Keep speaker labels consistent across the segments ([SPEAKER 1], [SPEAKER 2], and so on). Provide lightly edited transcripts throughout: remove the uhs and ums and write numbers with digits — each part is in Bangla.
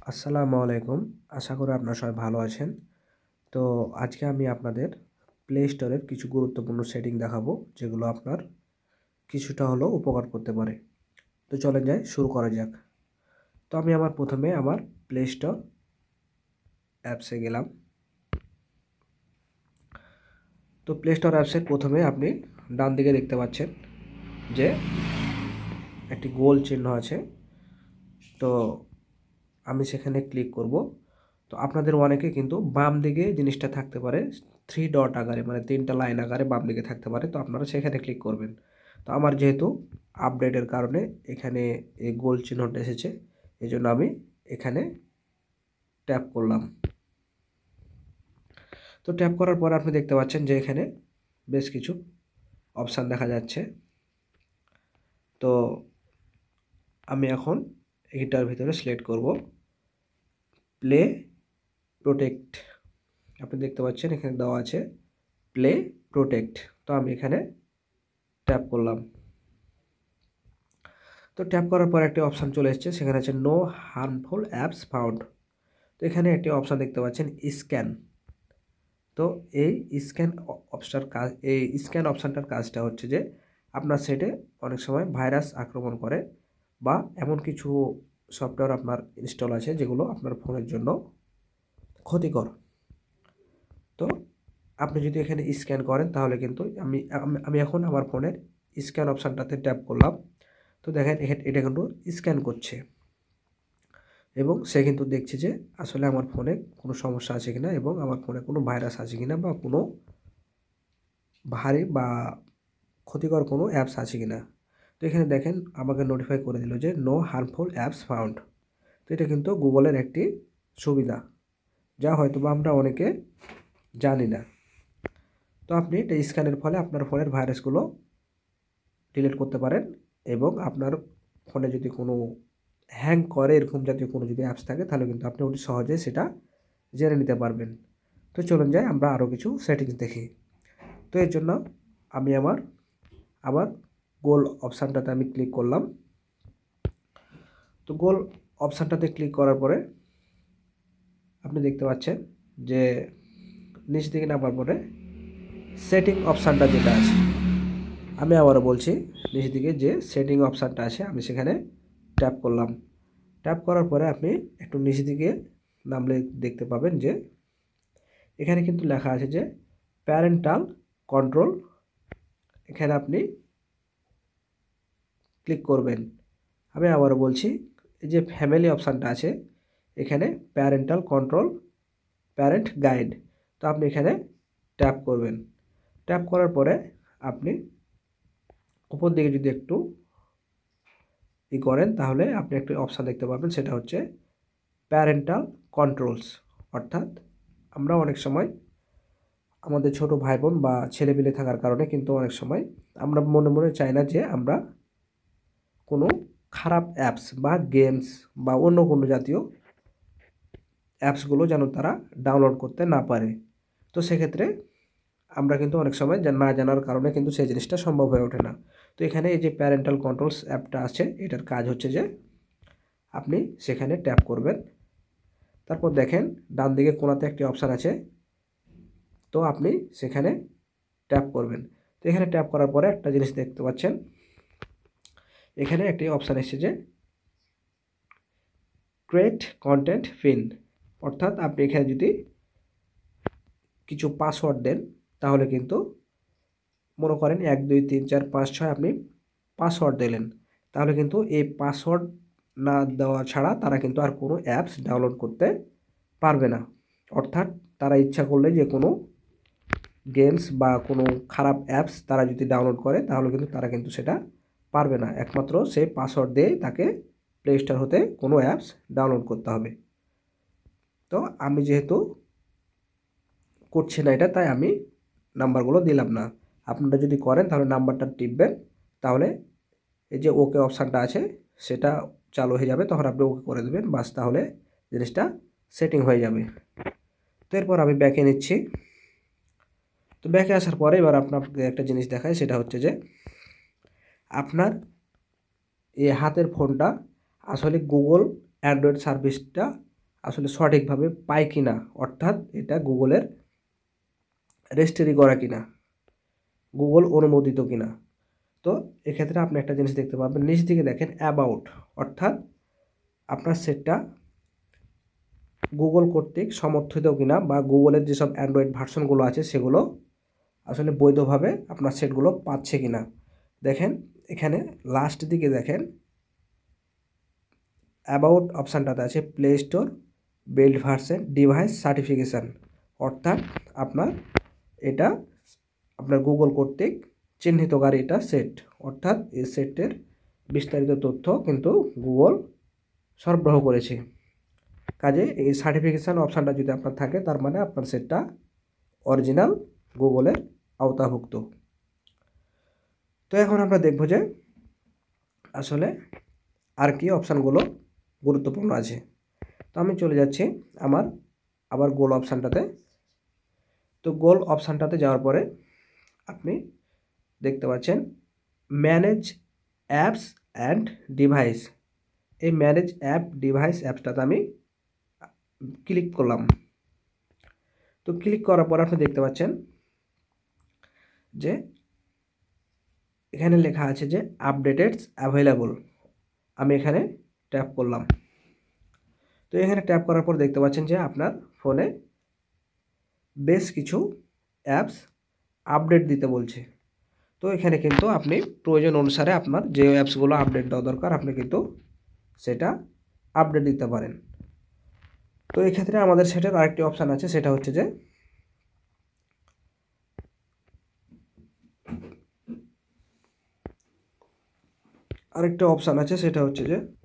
[SPEAKER 1] আসসালামু আলাইকুম। আশা করি আপনারা সবাই ভালো আছেন। তো আজকে আমি আপনাদের প্লে স্টোরের কিছু গুরুত্বপূর্ণ সেটিং দেখাবো, যেগুলো আপনার কিছুটা হলেও উপকার করতে পারে। তো চলেন শুরু করা যাক। তো আমি প্রথমে আমার প্লে স্টোর অ্যাপসে গেলাম। তো প্লে স্টোর অ্যাপসের প্রথমে আপনি ডান দিকে দেখতে পাচ্ছেন যে একটি গোল চিহ্ন আছে। তো আমি সেখানে ক্লিক করব। তো আপনাদের অনেকে কিন্তু বাম দিকে জিনিসটা থাকতে পারে, 3 ডট আকারে, মানে 3টা লাইন আকারে বাম দিকে থাকতে পারে। তো আপনারা সেখানে ক্লিক করবেন। তো আমার যেহেতু আপডেটের কারণে এখানে এই গোল চিহ্নটা এসেছে, এই জন্য আমি এখানে ট্যাপ করলাম। তো ট্যাপ করার পর আপনি দেখতে পাচ্ছেন যে এখানে বেশ কিছু অপশান দেখা যাচ্ছে। তো আমি এখন এইটার ভিতরে সিলেক্ট করব প্লে প্রোটেক্ট। আপনি দেখতে পাচ্ছেন এখানে দেওয়া আছে প্লে প্রোটেক্ট। তো আমি এখানে ট্যাপ করলাম। তো ট্যাপ করার পর একটি অপশান চলে এসেছে, সেখানে আছে নো হার্মফুল অ্যাপস ফাউন্ড। তো এখানে একটি অপশান দেখতে পাচ্ছেন স্ক্যান। তো এই স্ক্যান অপশানটার কাজটা হচ্ছে যে আপনার সেটে অনেক সময় ভাইরাস আক্রমণ করে, বা এমন কিছু সফটওয়্যার আপনার ইনস্টল আছে যেগুলো আপনার ফোনের জন্য ক্ষতিকর। তো আপনি যদি এখানে স্ক্যান করেন তাহলে কিন্তু আমি এখন আমার ফোনের স্ক্যান অপশানটাতে ট্যাপ করলাম। তো দেখেন এটা কিন্তু স্ক্যান করছে, এবং সে কিন্তু দেখছে যে আসলে আমার ফোনে কোনো সমস্যা আছে কিনা, এবং আমার ফোনে কোনো ভাইরাস আছে কিনা, বা কোনো ভারী বা ক্ষতিকর কোনো অ্যাপস আছে কিনা। তো এখানে দেখেন আমাকে নোটিফাই করে দিল যে নো হার্মফুল অ্যাপস ফাউন্ড। তো এটা কিন্তু গুগলের একটি সুবিধা, যা হয়তো বা আমরা অনেকে জানি না। তো আপনি এটা স্ক্যানের ফলে আপনার ফোনের ভাইরাসগুলো ডিলিট করতে পারেন, এবং আপনার ফোনে যদি কোনো হ্যাং করে এরকম জাতীয় কোনো যদি অ্যাপস থাকে, তাহলে কিন্তু আপনি অতি সহজে সেটা জেনে নিতে পারবেন। তো চলুন আমরা আরও কিছু সেটিংস দেখি। তো এর জন্য আমি আবার গোল অপশানটাতে আমি ক্লিক করলাম। তো গোল অপশানটাতে ক্লিক করার পরে আপনি দেখতে পাচ্ছেন যে নিচ দিকে নামার পরে সেটিং অপশানটা যেটা আছে, আমি আবারও বলছি, নিচ দিকে যে সেটিং অপশানটা আছে আমি সেখানে ট্যাপ করলাম। ট্যাপ করার পরে আপনি একটু নিচ দিকে নামলে দেখতে পাবেন যে এখানে কিন্তু লেখা আছে যে প্যারেন্টাল কন্ট্রোল। এখানে আপনি ক্লিক করবেন। আমি আবারও বলছি, এই যে ফ্যামিলি অপশানটা আছে, এখানে প্যারেন্টাল কন্ট্রোল, প্যারেন্ট গাইড। তো আপনি এখানে ট্যাপ করবেন। ট্যাপ করার পরে আপনি উপর দিকে যদি একটু করেন, তাহলে আপনি একটি অপশান দেখতে পাবেন, সেটা হচ্ছে প্যারেন্টাল কন্ট্রোলস। অর্থাৎ আমরা অনেক সময় আমাদের ছোট ভাই বোন বা ছেলেপিলে থাকার কারণে কিন্তু অনেক সময় আমরা মনে মনে চাই না যে আমরা কোনো খারাপ অ্যাপস বা গেমস বা অন্য কোনো জাতীয় অ্যাপসগুলো যেন তারা ডাউনলোড করতে না পারে। তো সেক্ষেত্রে আমরা কিন্তু অনেক সময় না জানার কারণে কিন্তু সেই জিনিসটা সম্ভব হয়ে ওঠে না। তো এখানে এই যে প্যারেন্টাল কন্ট্রোলস অ্যাপটা আছে, এটার কাজ হচ্ছে যে আপনি সেখানে ট্যাপ করবেন। তারপর দেখেন ডান দিকে কোণাতে একটি অপশান আছে, তো আপনি সেখানে ট্যাপ করবেন। তো এখানে ট্যাপ করার পরে একটা জিনিস দেখতে পাচ্ছেন, এখানে একটি অপশান এসেছে যে ক্রিয়েট কন্টেন্ট পিন। অর্থাৎ আপনি এখানে যদি কিছু পাসওয়ার্ড দেন, তাহলে কিন্তু মনে করেন 1 2 3 4 5 6 আপনি পাসওয়ার্ড দিলেন, তাহলে কিন্তু এই পাসওয়ার্ড না দেওয়া ছাড়া তারা কিন্তু আর কোনো অ্যাপস ডাউনলোড করতে পারবে না। অর্থাৎ তারা ইচ্ছা করলে যে কোনো গেমস বা কোনো খারাপ অ্যাপস তারা যদি ডাউনলোড করে, তাহলে কিন্তু তারা কিন্তু সেটা পারবে না। একমাত্র সেই পাসওয়ার্ড দিয়ে তাকে প্লে স্টোর হতে কোনো অ্যাপস ডাউনলোড করতে হবে। তো আমি যেহেতু করছি না এটা, তাই আমি নাম্বারগুলো দিলাম না। আপনারা যদি করেন তাহলে নাম্বারটা টিপবেন, তাহলে এই যে ওকে অপশানটা আছে সেটা চালু হয়ে যাবে, তখন আপনি ওকে করে দেবেন, বাস, তাহলে জিনিসটা সেটিং হয়ে যাবে। তো এরপর আমি ব্যাকে নিচ্ছি। তো ব্যাকে আসার পরে এবার আপনাকে একটা জিনিস দেখায়, সেটা হচ্ছে যে আপনার এই হাতের ফোনটা আসলে গুগল অ্যান্ড্রয়েড সার্ভিসটা আসলে সঠিকভাবে পায় কিনা, অর্থাৎ এটা গুগলের রেজিস্ট্রি করা কিনা, গুগল অনুমোদিত কিনা। তো এক্ষেত্রে আপনি একটা জিনিস দেখতে পাবেন, নিচ দিকে দেখেন অ্যাবাউট, অর্থাৎ আপনার সেটটা গুগল কর্তৃক সমর্থিত কিনা, বা গুগলের যেসব অ্যান্ড্রয়েড ভার্সনগুলো আছে সেগুলো আসলে বৈধভাবে আপনার সেটগুলো পাচ্ছে কিনা। দেখেন এখানে লাস্ট দিকে দেখেন অ্যাবাউট অপশানটাতে আছে play store, build version, device certification, অর্থাৎ আপনার এটা আপনার গুগল কর্তৃক চিহ্নিতকারী এটা সেট, অর্থাৎ এই সেটের বিস্তারিত তথ্য কিন্তু গুগল সরবরাহ করেছে। কাজে এই সার্টিফিকেশান অপশানটা যদি আপনার থাকে তার মানে আপনার সেটটা অরিজিনাল গুগলের আওতাভুক্ত। তো এখন আমরা দেখব যে আসলে আর কি অপশানগুলো গুরুত্বপূর্ণ আছে। তো আমি চলে যাচ্ছি আমার আবার গোল অপশানটাতে। তো গোল অপশানটাতে যাওয়ার পরে আপনি দেখতে পাচ্ছেন ম্যানেজ অ্যাপস অ্যান্ড ডিভাইস। এই ম্যানেজ অ্যাপ ডিভাইস অ্যাপসটাতে আমি ক্লিক করলাম। তো ক্লিক করার পর আপনি দেখতে পাচ্ছেন যে এখানে লেখা আছে যে আপডেটেডস অ্যাভেলেবল। আমি এখানে ট্যাপ করলাম। তো এখানে ট্যাপ করার পর দেখতে পাচ্ছেন যে আপনার ফোনে বেশ কিছু অ্যাপস আপডেট দিতে বলছে। তো এখানে কিন্তু আপনি প্রয়োজন অনুসারে আপনার যে অ্যাপসগুলো আপডেট দেওয়া দরকার আপনি কিন্তু সেটা আপডেট দিতে পারেন। তো এই ক্ষেত্রে আমাদের সেটার আরেকটি অপশান আছে, সেটা হচ্ছে যে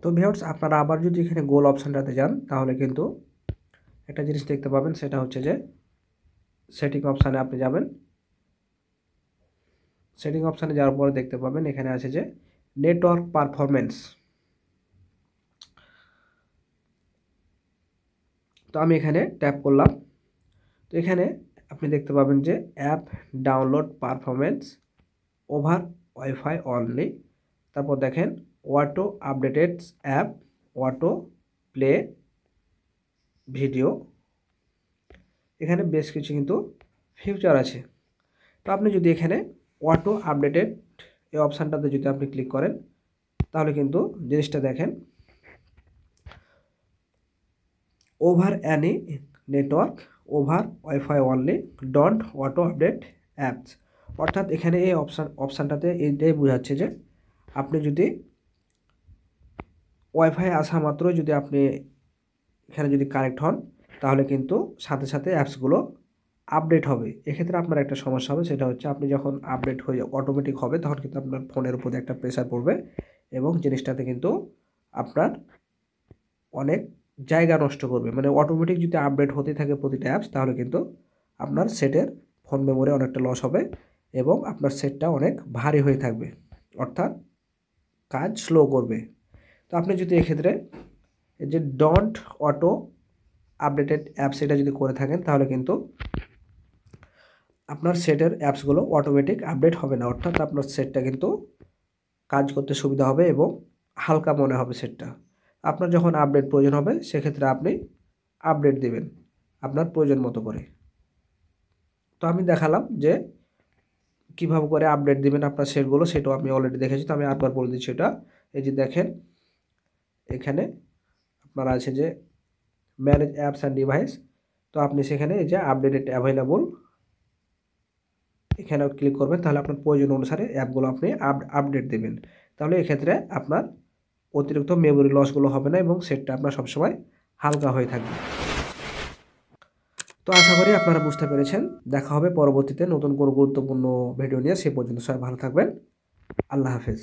[SPEAKER 1] তো ভিউয়ার্স আপনারা আবার যদি এখানে গোল অপশানটাতে যান তাহলে কিন্তু একটা জিনিস দেখতে পাবেন, সেটা হচ্ছে যে সেটিং অপশানে আপনি যাবেন। সেটিং অপশানে যাওয়ার পরে দেখতে পাবেন এখানে আছে যে নেটওয়ার্ক পারফরমেন্স। তো আমি এখানে ট্যাপ করলাম। তো এখানে আপনি দেখতে পাবেন যে app download performance over wifi only, তারপর দেখেন auto updated app, auto play video, এখানে বেশ কিছু কিন্তু ফিচার আছে। তো আপনি যদি এখানে অটো আপডেটেড এই অপশানটাতে যদি আপনি ক্লিক করেন তাহলে কিন্তু জিনিসটা দেখেন over any network, over wifi only, don't auto update apps, অর্থাৎ এখানে এই অপশানটাতে এইটাই বোঝাচ্ছে যে আপনি যদি ওয়াইফাই আসা মাত্র যদি আপনি এখানে যদি কানেক্ট হন তাহলে কিন্তু সাথে সাথে অ্যাপসগুলো আপডেট হবে। এক্ষেত্রে আপনার একটা সমস্যা হবে, সেটা হচ্ছে আপনি যখন আপডেট হয়ে অটোমেটিক হবে তখন কিন্তু আপনার ফোনের উপরে একটা প্রেসার পড়বে এবং জিনিসটাতে কিন্তু আপনার অনেক জায়গা নষ্ট করবে। মানে অটোমেটিক যদি আপডেট হতে থাকে প্রতিটা অ্যাপস তাহলে কিন্তু আপনার সেটের ফোন মেমোরি অনেকটা লস হবে এবং আপনার সেটটা অনেক ভারী হয়ে থাকবে, অর্থাৎ কাজ স্লো করবে। তো আপনি যদি এক্ষেত্রে এই যে ডন্ট অটো আপডেটেড অ্যাপস এটা যদি করে থাকেন তাহলে কিন্তু আপনার সেটের অ্যাপসগুলো অটোমেটিক আপডেট হবে না, অর্থাৎ আপনার সেটটা কিন্তু কাজ করতে সুবিধা হবে এবং হালকা মনে হবে সেটটা। আপনার যখন আপডেট প্রয়োজন হবে সেক্ষেত্রে আপনি আপডেট দেবেন আপনার প্রয়োজন মতো করে। তো আমি দেখালাম যে কীভাবে করে আপডেট দেবেন আপনার সেটগুলো, সেটাও আমি অলরেডি দেখেছি। তো আমি আরেকবার বলে দিচ্ছি এটা। এই যে দেখেন এখানে আপনার আছে যে ম্যানেজ অ্যাপস অ্যান্ড ডিভাইস, তো আপনি সেখানে এই যে আপডেটেড অ্যাভেলেবল এখানেও ক্লিক করবেন, তাহলে আপনার প্রয়োজন অনুসারে অ্যাপগুলো আপনি আপডেট দেবেন। তাহলে এক্ষেত্রে আপনার অতিরিক্ত মেমোরি লসগুলো হবে না এবং সেটটা আপনার সবসময় হালকা হয়ে থাকবে। তো আশা করি আপনারা বুঝতে পেরেছেন। দেখা হবে পরবর্তীতে নতুন কোনো গুরুত্বপূর্ণ ভিডিও নিয়ে। সে পর্যন্ত সবাই ভালো থাকবেন। আল্লাহ হাফেজ।